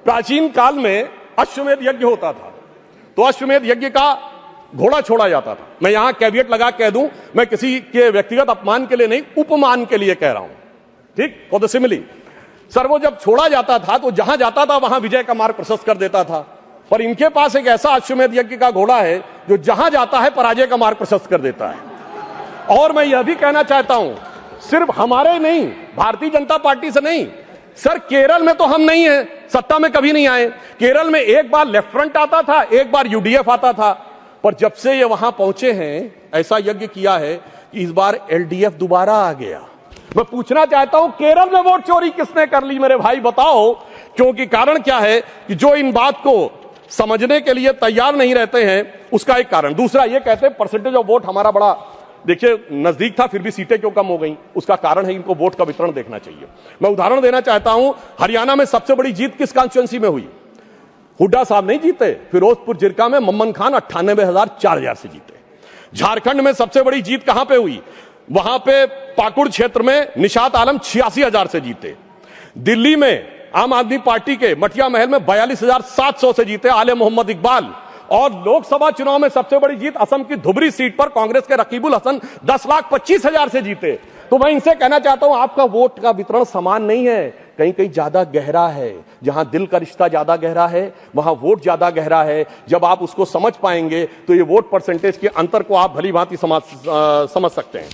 प्राचीन काल में अश्वमेध यज्ञ होता था, तो अश्वमेध यज्ञ का घोड़ा छोड़ा जाता था। मैं यहां कैवियट लगा कह दूं, मैं किसी के व्यक्तिगत अपमान के लिए नहीं, उपमान के लिए कह रहा हूं, ठीक, फॉर द सिमिली। सर वो जब छोड़ा जाता था तो जहां जाता था वहां विजय का मार्ग प्रशस्त कर देता था, पर इनके पास एक ऐसा अश्वमेध यज्ञ का घोड़ा है जो जहां जाता है पराजय का मार्ग प्रशस्त कर देता है। और मैं यह भी कहना चाहता हूं, सिर्फ हमारे नहीं, भारतीय जनता पार्टी से नहीं, सर केरल में तो हम नहीं है, सत्ता में कभी नहीं आए। केरल में एक बार लेफ्ट फ्रंट आता था, एक बार यूडीएफ आता था, पर जब से ये वहां पहुंचे हैं ऐसा यज्ञ किया है कि इस बार एलडीएफ दोबारा आ गया। मैं पूछना चाहता हूं केरल में वोट चोरी किसने कर ली मेरे भाई, बताओ। क्योंकि कारण क्या है कि जो इन बात को समझने के लिए तैयार नहीं रहते हैं, उसका एक कारण। दूसरा ये कहते हैं परसेंटेज ऑफ वोट हमारा बड़ा, देखिए नजदीक था फिर भी सीटें क्यों कम हो गई, उसका कारण है इनको वोट का वितरण देखना चाहिए। मैं उदाहरण देना चाहता हूं, हरियाणा में सबसे बड़ी जीत किस कॉन्स्टिट्यूएंसी में हुई? हुड्डा साहब नहीं जीते, फिरोजपुर जिरका में मम्मन खान 98,000 से जीते। झारखंड में सबसे बड़ी जीत कहां पे हुई? वहां पे पाकुड़ क्षेत्र में निशात आलम 86,000 से जीते। दिल्ली में आम आदमी पार्टी के मटिया महल में 42,700 से जीते आले मोहम्मद इकबाल। और लोकसभा चुनाव में सबसे बड़ी जीत असम की धुबरी सीट पर कांग्रेस के रकीबुल हसन 10,25,000 से जीते। तो मैं इनसे कहना चाहता हूं आपका वोट का वितरण समान नहीं है, कहीं कहीं ज्यादा गहरा है। जहां दिल का रिश्ता ज्यादा गहरा है वहां वोट ज्यादा गहरा है। जब आप उसको समझ पाएंगे तो ये वोट परसेंटेज के अंतर को आप भली भांति समझ सकते हैं।